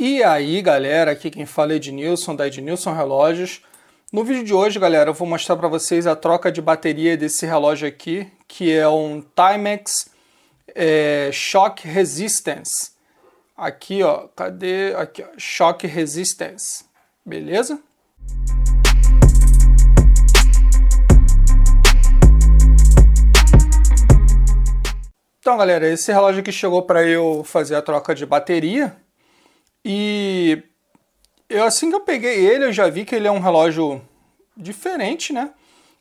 E aí, galera, aqui quem fala é Ednilson, da Ednilson Relógios. No vídeo de hoje, galera, eu vou mostrar para vocês a troca de bateria desse relógio aqui, que é um Timex Shock Resistance. Aqui, ó, cadê? Aqui, ó, Shock Resistance, beleza? Então, galera, esse relógio aqui chegou para eu fazer a troca de bateria. E assim que eu peguei ele, eu já vi que ele é um relógio diferente, né?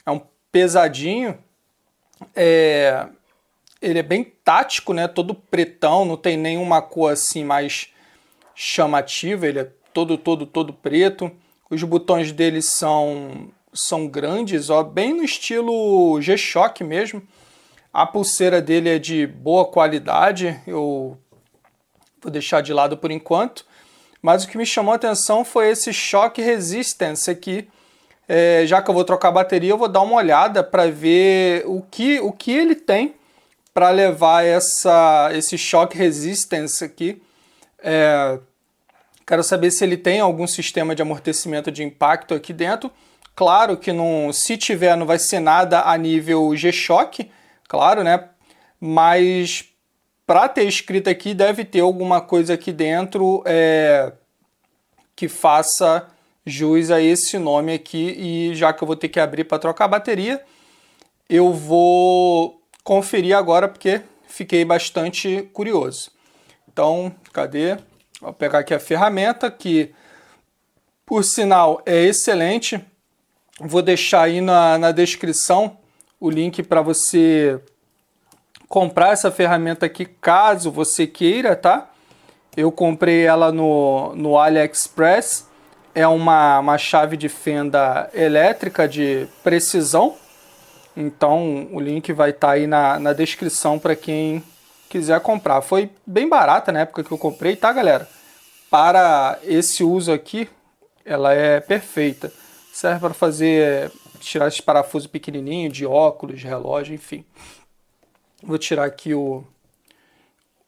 É um pesadinho. Ele é bem tático, né? Todo pretão, não tem nenhuma cor assim mais chamativa. Ele é todo preto. Os botões dele são grandes, ó, bem no estilo G-Shock mesmo. A pulseira dele é de boa qualidade. Eu vou deixar de lado por enquanto. Mas o que me chamou a atenção foi esse Shock Resistance aqui. Já que eu vou trocar a bateria, eu vou dar uma olhada para ver o que ele tem para levar esse Shock Resistance aqui. Quero saber se ele tem algum sistema de amortecimento de impacto aqui dentro. Claro que não, se tiver, não vai ser nada a nível G-Shock, claro, né? Mas para ter escrito aqui, deve ter alguma coisa aqui dentro que faça jus a esse nome aqui. E já que eu vou ter que abrir para trocar a bateria, eu vou conferir agora porque fiquei bastante curioso. Então, cadê? Vou pegar aqui a ferramenta, que por sinal é excelente. Vou deixar aí na descrição o link para você comprar essa ferramenta aqui, caso você queira, tá? Eu comprei ela no AliExpress. É uma chave de fenda elétrica de precisão. Então o link vai estar aí na descrição para quem quiser comprar. Foi bem barata na época que eu comprei, tá, galera? Para esse uso aqui, ela é perfeita. Serve para tirar esses parafusos pequenininhos de óculos, de relógio, enfim. Vou tirar aqui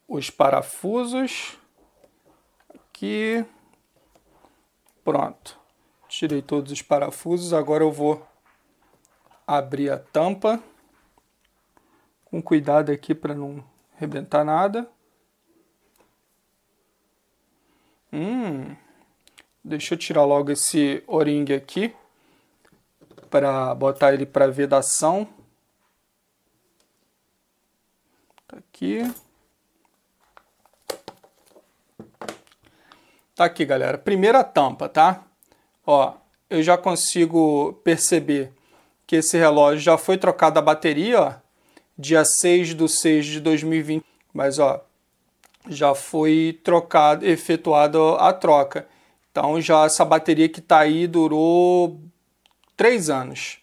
os parafusos. Aqui. Pronto. Tirei todos os parafusos. Agora eu vou abrir a tampa. Com cuidado aqui para não arrebentar nada. Deixa eu tirar logo esse O-ring aqui. Para botar ele para vedação. Tá aqui. Tá aqui, galera. Primeira tampa, tá? Ó, eu já consigo perceber que esse relógio já foi trocado a bateria, ó, dia 6/6/2020. Mas, ó, já foi efetuada a troca. Então, já essa bateria que tá aí durou 3 anos.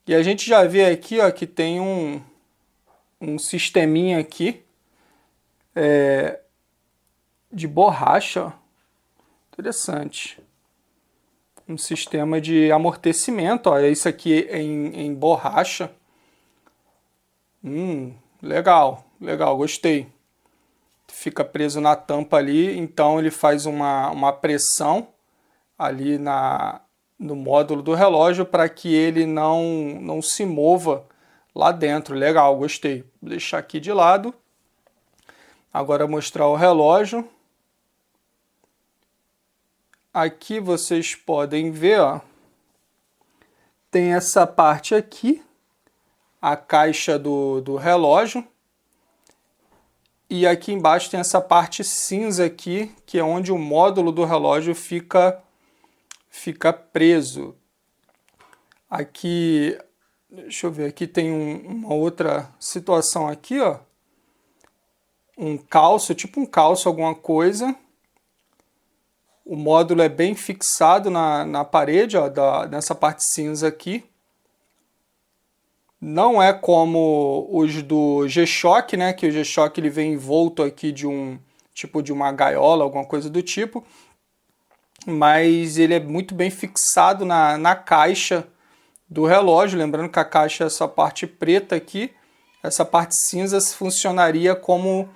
E a gente já vê aqui, ó, que tem um sisteminha aqui de borracha, ó. Interessante. Um sistema de amortecimento, ó. Isso aqui em borracha. Legal, gostei. Fica preso na tampa ali, então ele faz uma pressão ali no módulo do relógio para que ele não se mova lá dentro. Legal, gostei. Vou deixar aqui de lado. Agora mostrar o relógio. Aqui vocês podem ver, ó, tem essa parte aqui, a caixa do relógio. E aqui embaixo tem essa parte cinza aqui, que é onde o módulo do relógio fica preso. Aqui, deixa eu ver, aqui tem uma outra situação aqui, ó. Um calço, tipo um calço, alguma coisa. O módulo é bem fixado na parede, ó, nessa parte cinza aqui. Não é como os do G-Shock, né? Que o G-Shock ele vem envolto aqui de uma gaiola, alguma coisa do tipo. Mas ele é muito bem fixado na caixa do relógio. Lembrando que a caixa é essa parte preta aqui. Essa parte cinza funcionaria como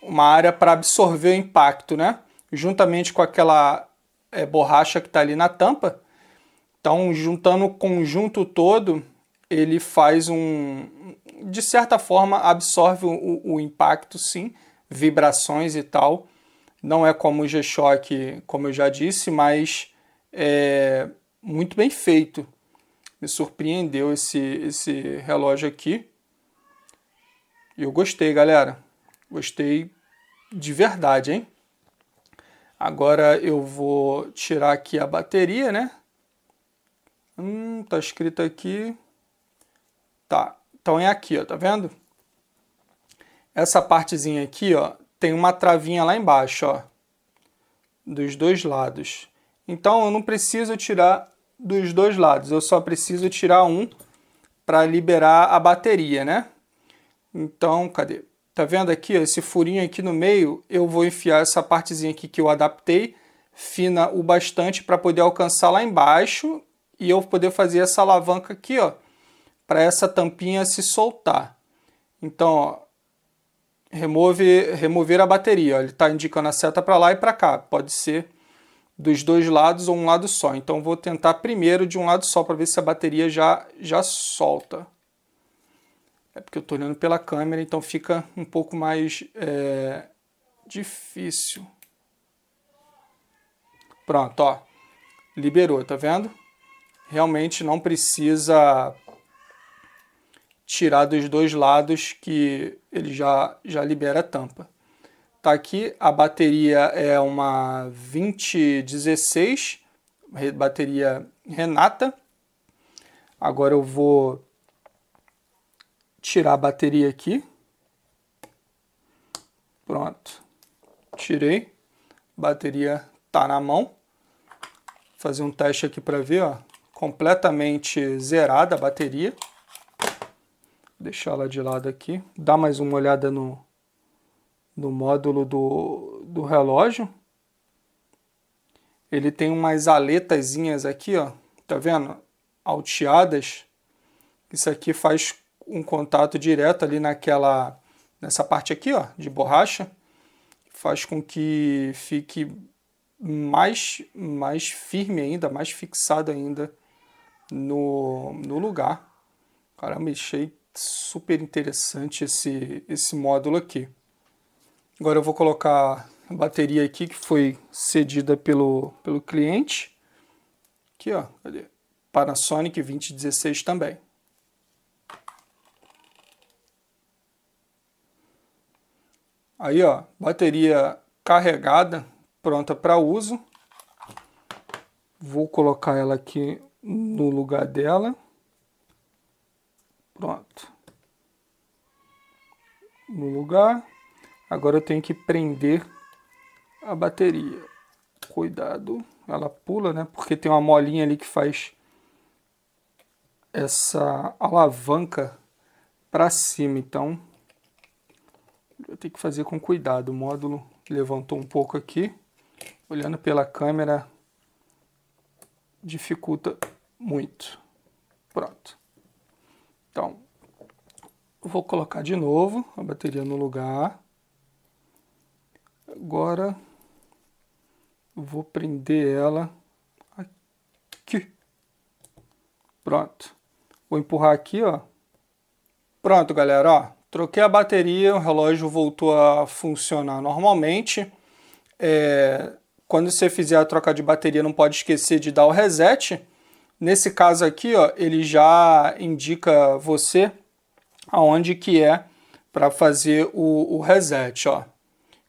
uma área para absorver o impacto, né? Juntamente com aquela borracha que está ali na tampa. Então, juntando o conjunto todo, ele faz de certa forma, absorve o impacto, sim, vibrações e tal. Não é como o G-Shock, como eu já disse, mas é muito bem feito. Me surpreendeu esse relógio aqui. E eu gostei, galera. Gostei de verdade, hein? Agora eu vou tirar aqui a bateria, né? Tá escrito aqui. Tá. Então é aqui, ó, tá vendo? Essa partezinha aqui, ó, tem uma travinha lá embaixo, ó, dos dois lados. Então eu não preciso tirar dos dois lados, eu só preciso tirar um para liberar a bateria, né? Então, cadê? Tá vendo aqui, ó, esse furinho aqui no meio, eu vou enfiar essa partezinha aqui que eu adaptei, fina o bastante para poder alcançar lá embaixo e eu poder fazer essa alavanca aqui, ó, para essa tampinha se soltar. Então, ó, remover a bateria, ó, ele está indicando a seta para lá e para cá, pode ser dos dois lados ou um lado só. Então, vou tentar primeiro de um lado só para ver se a bateria já solta. É porque eu estou olhando pela câmera, então fica um pouco mais difícil. Pronto, ó. Liberou, tá vendo? Realmente não precisa tirar dos dois lados que ele já libera a tampa. Tá aqui, a bateria é uma 2016, bateria Renata. Agora eu vou tirar a bateria aqui. Pronto. Tirei. A bateria tá na mão. Vou fazer um teste aqui para ver, ó. Completamente zerada a bateria. Vou deixar ela de lado aqui. Dá mais uma olhada no módulo do relógio. Ele tem umas aletazinhas aqui, ó. Tá vendo? Alteadas. Isso aqui faz um contato direto ali nessa parte aqui, ó, de borracha, faz com que fique mais firme ainda, mais fixado ainda no lugar. Caramba, achei super interessante esse módulo aqui. Agora eu vou colocar a bateria aqui que foi cedida pelo cliente. Aqui, ó, cadê? Panasonic 2016 também. Aí, ó, bateria carregada, pronta para uso. Vou colocar ela aqui no lugar dela. Pronto. No lugar. Agora eu tenho que prender a bateria. Cuidado, ela pula, né? Porque tem uma molinha ali que faz essa alavanca para cima, então eu tenho que fazer com cuidado. O módulo levantou um pouco aqui. Olhando pela câmera, dificulta muito. Pronto. Então, vou colocar de novo a bateria no lugar. Agora, vou prender ela aqui. Pronto. Vou empurrar aqui, ó. Pronto, galera, ó. Troquei a bateria, o relógio voltou a funcionar normalmente. Quando você fizer a troca de bateria, não pode esquecer de dar o reset. Nesse caso aqui, ó, ele já indica você aonde que é para fazer o reset, ó.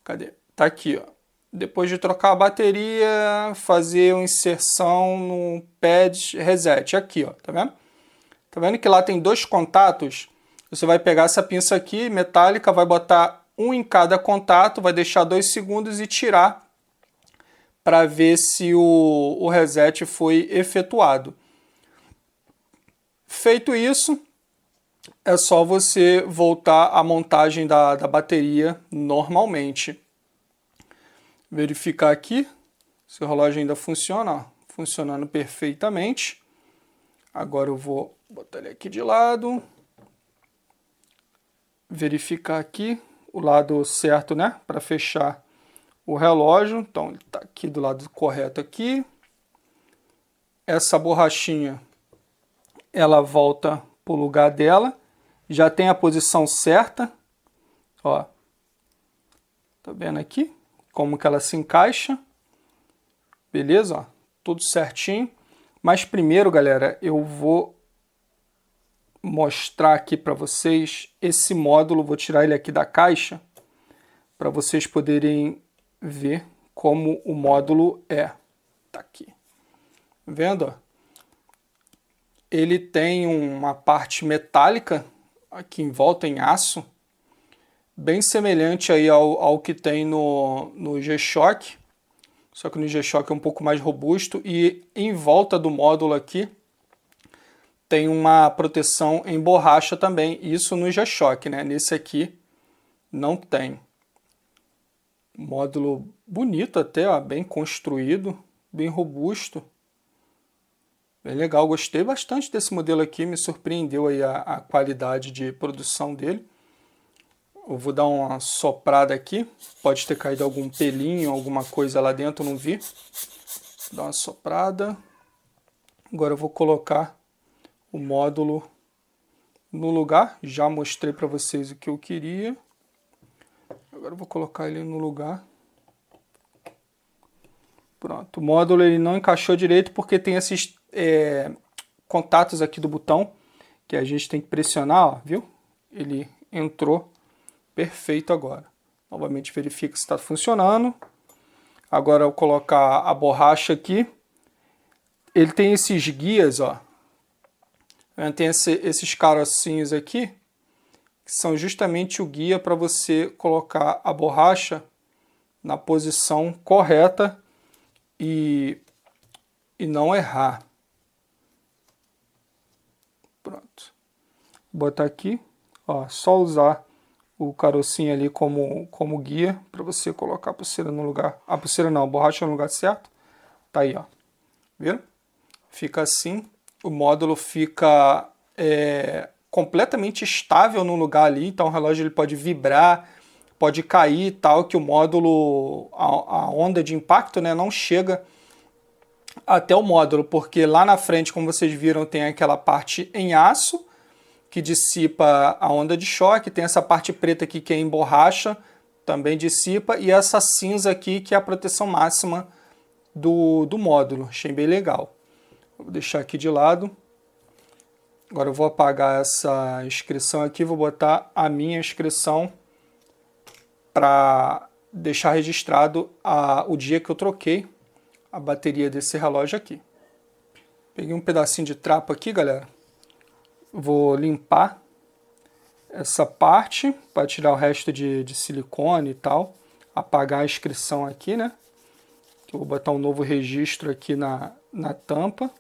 Cadê? Tá aqui, ó. Depois de trocar a bateria, fazer uma inserção no pad reset, aqui, ó, tá vendo? Tá vendo que lá tem dois contatos? Você vai pegar essa pinça aqui, metálica, vai botar um em cada contato, vai deixar 2 segundos e tirar para ver se o reset foi efetuado. Feito isso, é só você voltar à montagem da bateria normalmente. Verificar aqui se o relógio ainda funciona, ó, funcionando perfeitamente. Agora eu vou botar ele aqui de lado. Verificar aqui o lado certo, né, para fechar o relógio. Então ele está aqui do lado correto aqui. Essa borrachinha, ela volta para o lugar dela, já tem a posição certa, ó, tá vendo aqui como que ela se encaixa, beleza, ó, tudo certinho. Mas primeiro, galera, eu vou mostrar aqui para vocês esse módulo, vou tirar ele aqui da caixa, para vocês poderem ver como o módulo é. Tá aqui, vendo, ó? Ele tem uma parte metálica aqui em volta, em aço, bem semelhante aí ao que tem no G-Shock, só que no G-Shock é um pouco mais robusto, e em volta do módulo aqui tem uma proteção em borracha também, isso no G-Shock, né? Nesse aqui não tem. Módulo bonito até, ó, bem construído, bem robusto. Bem legal, gostei bastante desse modelo aqui, me surpreendeu aí a qualidade de produção dele. Eu vou dar uma soprada aqui, pode ter caído algum pelinho, alguma coisa lá dentro, não vi. Vou dar uma soprada. Agora eu vou colocar o módulo no lugar, já mostrei para vocês o que eu queria. Agora eu vou colocar ele no lugar. Pronto, o módulo ele não encaixou direito porque tem esses contatos aqui do botão que a gente tem que pressionar, ó, viu? Ele entrou perfeito agora. Novamente verifica se está funcionando. Agora eu vou colocar a borracha aqui. Ele tem esses guias, ó. Tem esses carocinhos aqui, que são justamente o guia para você colocar a borracha na posição correta e não errar. Pronto. Vou botar aqui, ó, só usar o carocinho ali como guia para você colocar a pulseira no lugar. A pulseira não, a borracha no lugar certo. Tá aí, ó. Viram? Fica assim. O módulo fica completamente estável no lugar ali. Então o relógio ele pode vibrar, pode cair e tal, que o módulo, a onda de impacto, né, não chega até o módulo, porque lá na frente, como vocês viram, tem aquela parte em aço que dissipa a onda de choque, tem essa parte preta aqui que é em borracha, também dissipa, e essa cinza aqui que é a proteção máxima do módulo. Achei bem legal. Vou deixar aqui de lado. Agora eu vou apagar essa inscrição aqui, vou botar a minha inscrição para deixar registrado o dia que eu troquei a bateria desse relógio aqui. Peguei um pedacinho de trapo aqui, galera. Vou limpar essa parte para tirar o resto de silicone e tal. Apagar a inscrição aqui, né? Eu vou botar um novo registro aqui na tampa.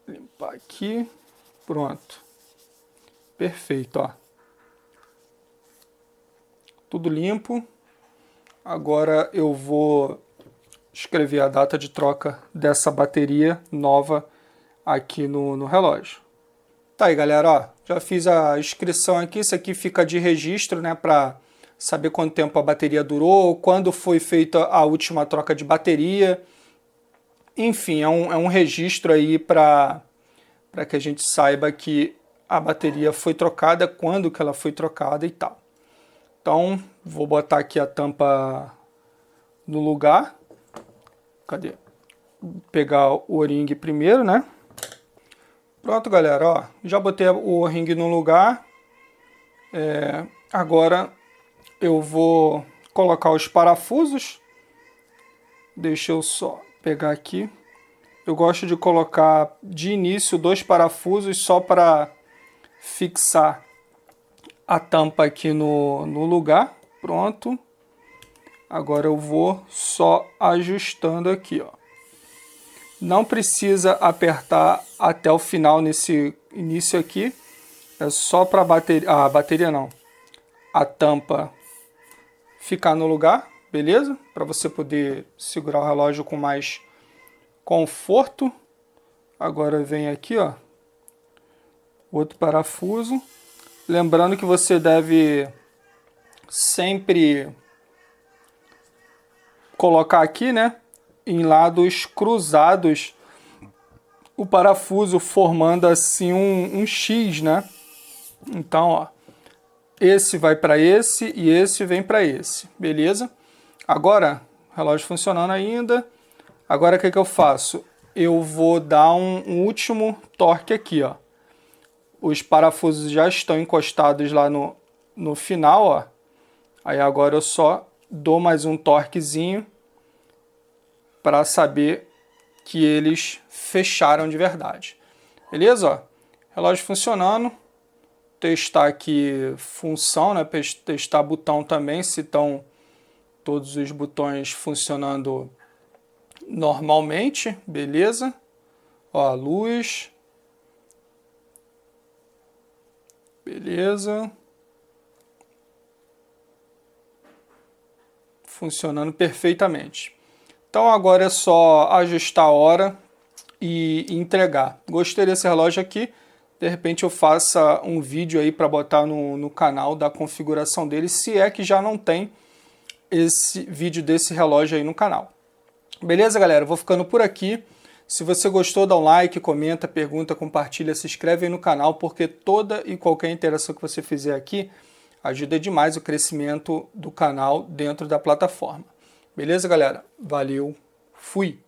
Limpar aqui. Pronto. Perfeito, ó. Tudo limpo. Agora eu vou escrever a data de troca dessa bateria nova aqui no relógio. Tá aí, galera, ó, já fiz a inscrição aqui, isso aqui fica de registro, né, para saber quanto tempo a bateria durou, quando foi feita a última troca de bateria. Enfim, é um registro aí para que a gente saiba que a bateria foi trocada, quando que ela foi trocada e tal. Então, vou botar aqui a tampa no lugar. Cadê? Vou pegar o O-ring primeiro, né? Pronto, galera, ó, já botei o O-ring no lugar. Agora eu vou colocar os parafusos. Deixa eu só pegar aqui. Eu gosto de colocar de início 2 parafusos só para fixar a tampa aqui no lugar. Pronto. Agora eu vou só ajustando aqui, ó. Não precisa apertar até o final nesse início aqui. É só para a bateria não. A tampa ficar no lugar, beleza? Para você poder segurar o relógio com mais conforto. Agora vem aqui, ó, outro parafuso. Lembrando que você deve sempre colocar aqui, né, em lados cruzados o parafuso, formando assim um X, né? Então, ó, esse vai para esse e esse vem para esse, beleza? Agora, relógio funcionando ainda. Agora o que eu faço? Eu vou dar um último torque aqui, ó. Os parafusos já estão encostados lá no final, ó. Aí agora eu só dou mais um torquezinho para saber que eles fecharam de verdade. Beleza? Ó, relógio funcionando. Testar aqui função, né? Testar botão também, se estão todos os botões funcionando normalmente. Beleza? Ó, luz. Beleza. Funcionando perfeitamente. Então agora é só ajustar a hora e entregar. Gostei desse relógio aqui. De repente eu faça um vídeo aí para botar no canal da configuração dele, se é que já não tem esse vídeo desse relógio aí no canal. Beleza, galera? Eu vou ficando por aqui. Se você gostou, dá um like, comenta, pergunta, compartilha, se inscreve aí no canal, porque toda e qualquer interação que você fizer aqui ajuda demais o crescimento do canal dentro da plataforma. Beleza, galera? Valeu, fui!